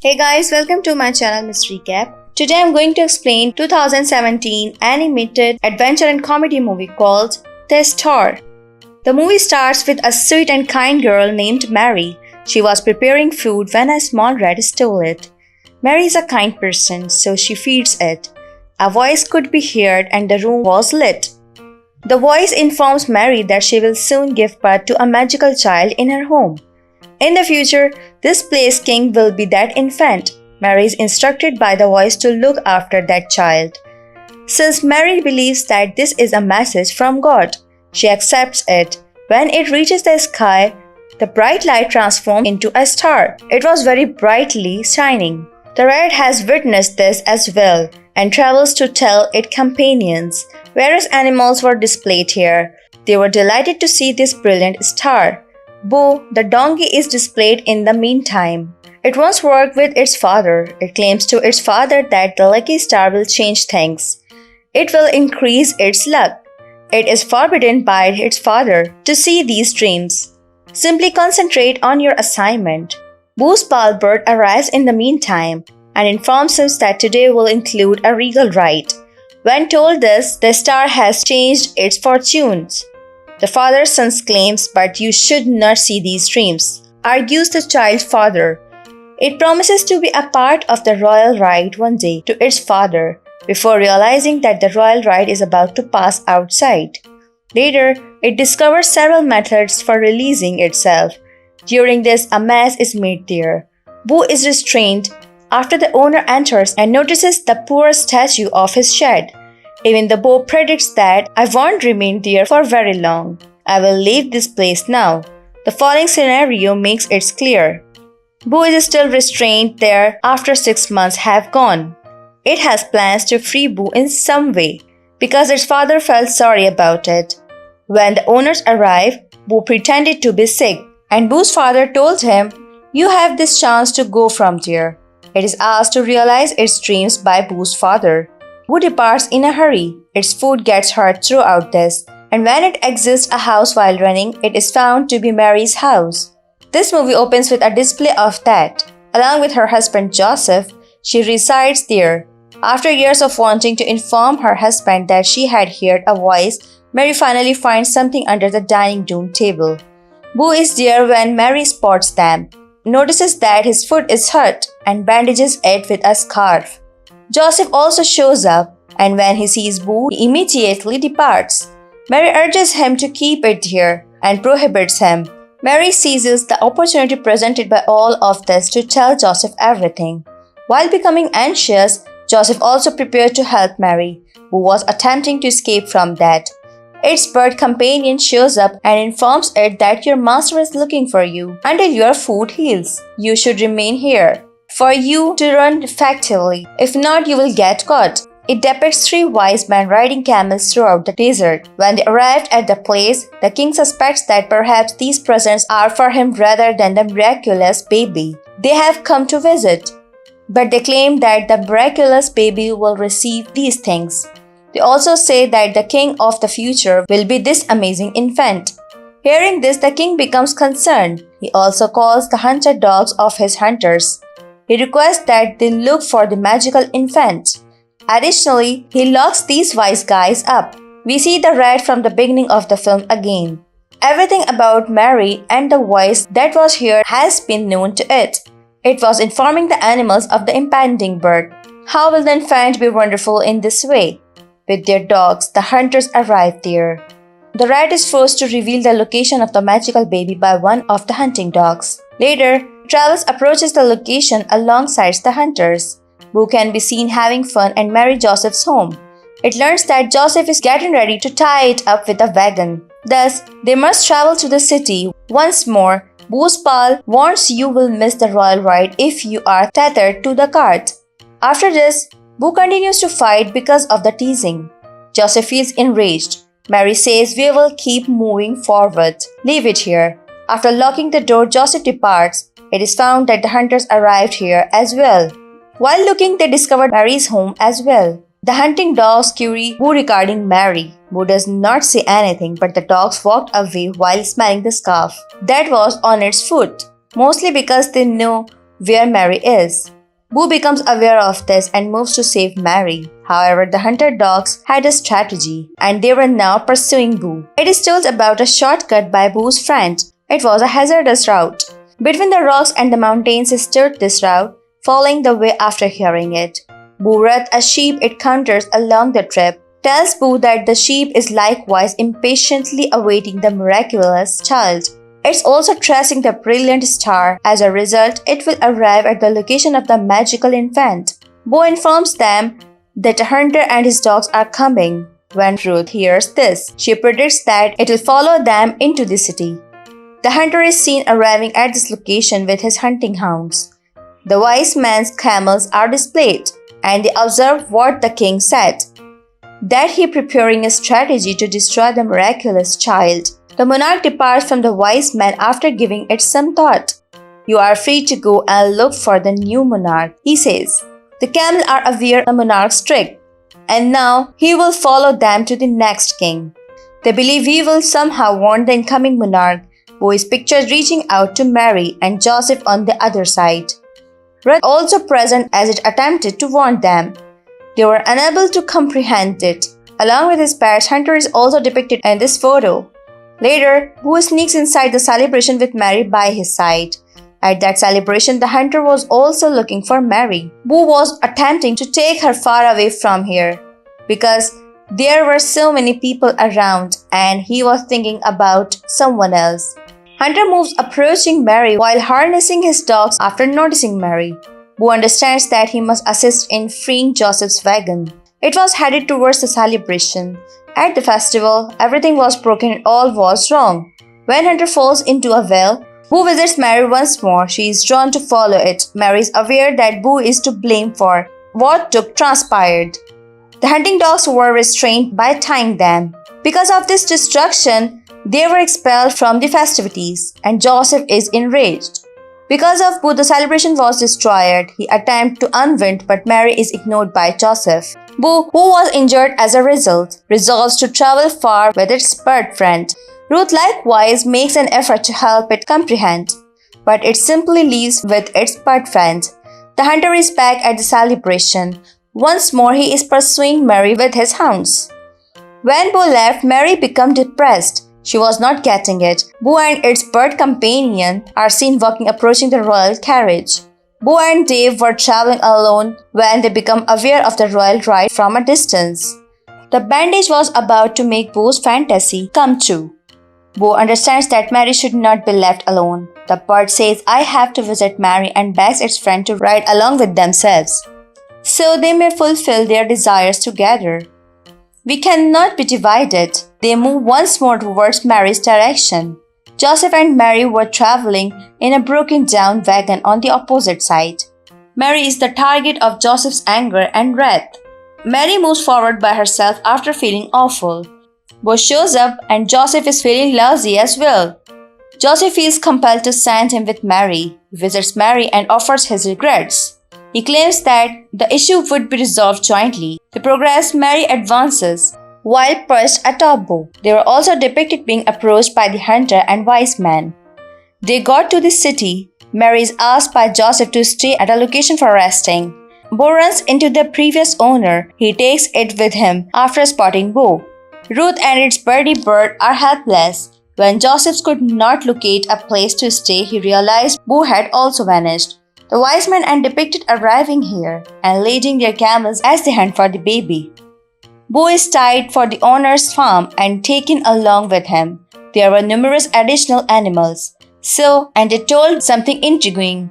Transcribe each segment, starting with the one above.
Hey guys, welcome to my channel Mystery Cap. Today I'm going to explain 2017 animated adventure and comedy movie called The Star. The movie starts with a sweet and kind girl named Mary. She was preparing food when a small rat stole it. Mary is a kind person, so she feeds it. A voice could be heard and the room was lit. The voice informs Mary that she will soon give birth to a magical child in her home. In the future, this place king will be that infant. Mary is instructed by the voice to look after that child. Since Mary believes that this is a message from God, she accepts it. When it reaches the sky, the bright light transforms into a star. It was very brightly shining. The rat has witnessed this as well and travels to tell its companions. Various animals were displayed here. They were delighted to see this brilliant star. Bo, the donkey, is displayed in the meantime. It once worked with its father. It claims to its father that the lucky star will change things. It will increase its luck. It is forbidden by its father to see these dreams. Simply concentrate on your assignment. Boo's pal bird arrives in the meantime and informs us that today will include a regal rite. When told this, the star has changed its fortunes. The father's son claims, but you should not see these dreams, argues the child's father. It promises to be a part of the royal rite one day to its father, before realizing that the royal rite is about to pass outside. Later, it discovers several methods for releasing itself. During this, a mess is made there. Boo is restrained after the owner enters and notices the poor statue of his shed. Even the Bo predicts that I won't remain there for very long. I will leave this place now. The following scenario makes it clear. Bo is still restrained there after 6 months have gone. It has plans to free Bo in some way because its father felt sorry about it. When the owners arrive, Bo pretended to be sick and Bo's father told him, "You have this chance to go from there." It is asked to realize its dreams by Bo's father. Bo departs in a hurry. Its food gets hurt throughout this, and when it exits a house while running, it is found to be Mary's house. This movie opens with a display of that. Along with her husband Joseph, she resides there. After years of wanting to inform her husband that she had heard a voice, Mary finally finds something under the dining room table. Bo is there when Mary spots them, notices that his foot is hurt, and bandages it with a scarf. Joseph also shows up, and when he sees Bo, he immediately departs. Mary urges him to keep it here and prohibits him. Mary seizes the opportunity presented by all of this to tell Joseph everything. While becoming anxious, Joseph also prepared to help Mary, who was attempting to escape from that. Its bird companion shows up and informs it that your master is looking for you until your foot heals. You should remain here for you to run effectively. If not, you will get caught. It depicts 3 wise men riding camels throughout the desert. When they arrived at the place, the king suspects that perhaps these presents are for him rather than the miraculous baby they have come to visit. But they claim that the miraculous baby will receive these things. They also say that the king of the future will be this amazing infant. Hearing this, the king becomes concerned. He also calls the hunter dogs of his hunters. He requests that they look for the magical infant. Additionally, he locks these wise guys up. We see the rat from the beginning of the film again. Everything about Mary and the voice that was here has been known to it. It was informing the animals of the impending birth. How will the infant be wonderful in this way? With their dogs, the hunters arrive there. The rat is forced to reveal the location of the magical baby by one of the hunting dogs. Later, Travis approaches the location alongside the hunters. Bo can be seen having fun and Mary Joseph's home. It learns that Joseph is getting ready to tie it up with a wagon. Thus, they must travel to the city. Once more, Bo's pal warns you will miss the royal ride if you are tethered to the cart. After this, Bo continues to fight because of the teasing. Joseph feels enraged. Mary says we will keep moving forward. Leave it here. After locking the door, Joseph departs. It is found that the hunters arrived here as well. While looking, they discovered Mary's home as well. The hunting dogs query Bo regarding Mary. Bo does not say anything, but the dogs walked away while smelling the scarf that was on its foot, mostly because they know where Mary is. Boo becomes aware of this and moves to save Mary. However, the hunter dogs had a strategy and they were now pursuing Boo. It is told about a shortcut by Boo's friend. It was a hazardous route. Between the rocks and the mountains he stood this route, following the way after hearing it. Boo read a sheep it encounters along the trip, tells Boo that the sheep is likewise impatiently awaiting the miraculous child. It's also tracing the brilliant star. As a result, it will arrive at the location of the magical infant. Boo informs them that a hunter and his dogs are coming. When Ruth hears this, she predicts that it will follow them into the city. The hunter is seen arriving at this location with his hunting hounds. The wise man's camels are displayed, and they observe what the king said, that he preparing a strategy to destroy the miraculous child. The monarch departs from the wise man after giving it some thought. You are free to go and look for the new monarch, he says. The camels are aware of the monarch's trick, and now he will follow them to the next king. They believe he will somehow warn the incoming monarch, who is pictured reaching out to Mary and Joseph on the other side. Ruth also present as it attempted to warn them. They were unable to comprehend it. Along with his pets, Hunter is also depicted in this photo. Later, Boo sneaks inside the celebration with Mary by his side. At that celebration, the hunter was also looking for Mary. Boo was attempting to take her far away from here because there were so many people around and he was thinking about someone else. Hunter moves approaching Mary while harnessing his dogs after noticing Mary. Boo understands that he must assist in freeing Joseph's wagon. It was headed towards the celebration. At the festival, everything was broken and all was wrong. When Hunter falls into a well, Boo visits Mary once more. She is drawn to follow it. Mary is aware that Boo is to blame for what transpired. The hunting dogs were restrained by tying them. Because of this destruction, they were expelled from the festivities, and Joseph is enraged. Because of Boo, the celebration was destroyed. He attempts to unwind, but Mary is ignored by Joseph. Boo, who was injured as a result, resolves to travel far with its bird friend. Ruth likewise makes an effort to help it comprehend, but it simply leaves with its bird friend. The hunter is back at the celebration. Once more, he is pursuing Mary with his hounds. When Boo left, Mary became depressed. She was not getting it. Boo and its bird companion are seen approaching the royal carriage. Boo and Dave were traveling alone when they become aware of the royal ride from a distance. The bandage was about to make Boo's fantasy come true. Boo understands that Mary should not be left alone. The bird says, I have to visit Mary, and begs its friend to ride along with themselves, so they may fulfill their desires together. We cannot be divided. They move once more towards Mary's direction. Joseph and Mary were traveling in a broken down wagon on the opposite side. Mary is the target of Joseph's anger and wrath. Mary moves forward by herself after feeling awful. Boo shows up and Joseph is feeling lousy as well. Joseph feels compelled to send him with Mary. He visits Mary and offers his regrets. He claims that the issue would be resolved jointly. To progress, Mary advances, while perched atop Boo. They were also depicted being approached by the hunter and wise man. They got to the city. Mary is asked by Joseph to stay at a location for resting. Boo runs into the previous owner. He takes it with him after spotting Boo. Ruth and its birdie bird are helpless. When Joseph could not locate a place to stay, he realized Boo had also vanished. The wise men are depicted arriving here and leading their camels as they hunt for the baby. Boo is tied for the owner's farm and taken along with him. There were numerous additional animals. And they told something intriguing.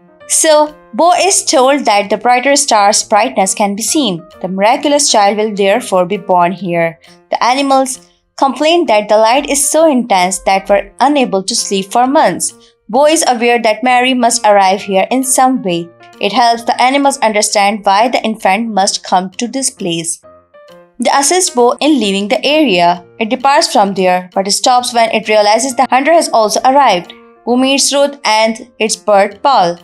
Boo is told that the brighter star's brightness can be seen. The miraculous child will therefore be born here. The animals complained that the light is so intense that were unable to sleep for months. Boo is aware that Mary must arrive here in some way. It helps the animals understand why the infant must come to this place. They assist Boo in leaving the area. It departs from there, but stops when it realizes the hunter has also arrived. Boo meets Ruth and its bird Paul.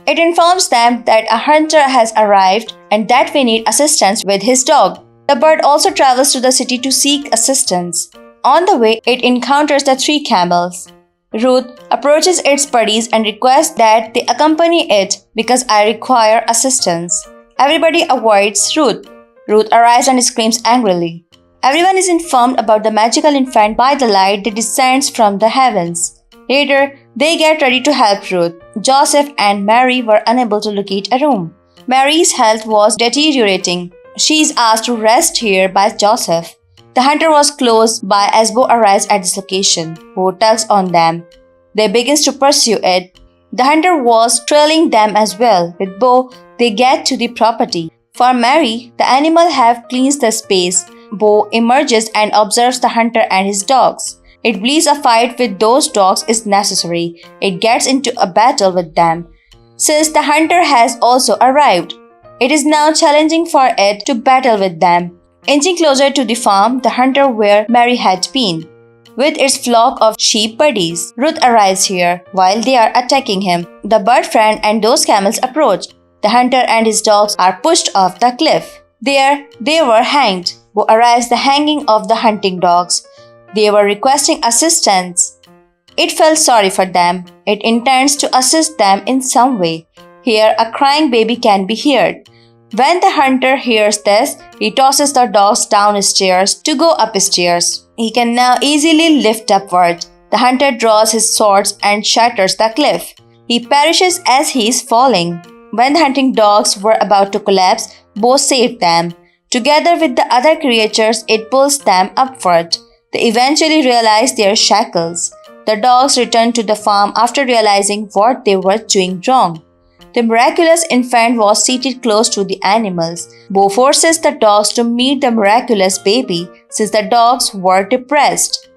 It informs them that a hunter has arrived and that we need assistance with his dog. The bird also travels to the city to seek assistance. On the way, it encounters the 3 camels. Ruth approaches its buddies and requests that they accompany it because I require assistance. Everybody avoids Ruth. Ruth arrives and screams angrily. Everyone is informed about the magical infant by the light that descends from the heavens. Later, they get ready to help Ruth. Joseph and Mary were unable to locate a room. Mary's health was deteriorating. She is asked to rest here by Joseph. The hunter was close by as Bo arrives at this location. Bo tugs on them. They begin to pursue it. The hunter was trailing them as well. With Bo, they get to the property. For Mary, the animal have cleansed the space. Bo emerges and observes the hunter and his dogs. It believes a fight with those dogs is necessary. It gets into a battle with them. Since the hunter has also arrived, it is now challenging for it to battle with them. Inching closer to the farm, the hunter where Mary had been. With its flock of sheep buddies, Ruth arrives here. While they are attacking him, the bird friend and those camels approach. The hunter and his dogs are pushed off the cliff. There, they were hanged. Bo arrives the hanging of the hunting dogs. They were requesting assistance. It felt sorry for them. It intends to assist them in some way. Here, a crying baby can be heard. When the hunter hears this, he tosses the dogs down stairs to go upstairs. He can now easily lift upward. The hunter draws his swords and shatters the cliff. He perishes as he is falling. When the hunting dogs were about to collapse, Bo saved them. Together with the other creatures, it pulls them upward. They eventually realize their shackles. The dogs return to the farm after realizing what they were doing wrong. The miraculous infant was seated close to the animals. Bo forces the dogs to meet the miraculous baby since the dogs were depressed.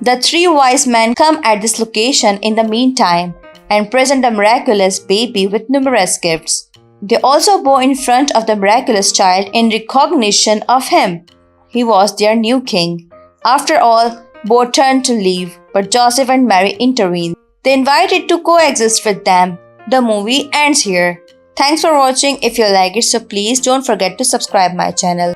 The three wise men come at this location in the meantime and present the miraculous baby with numerous gifts. They also bow in front of the miraculous child in recognition of him. He was their new king. After all, Bo turned to leave, but Joseph and Mary intervene. They invite it to coexist with them. The movie ends here. Thanks for watching. If you like it, so please don't forget to subscribe my channel.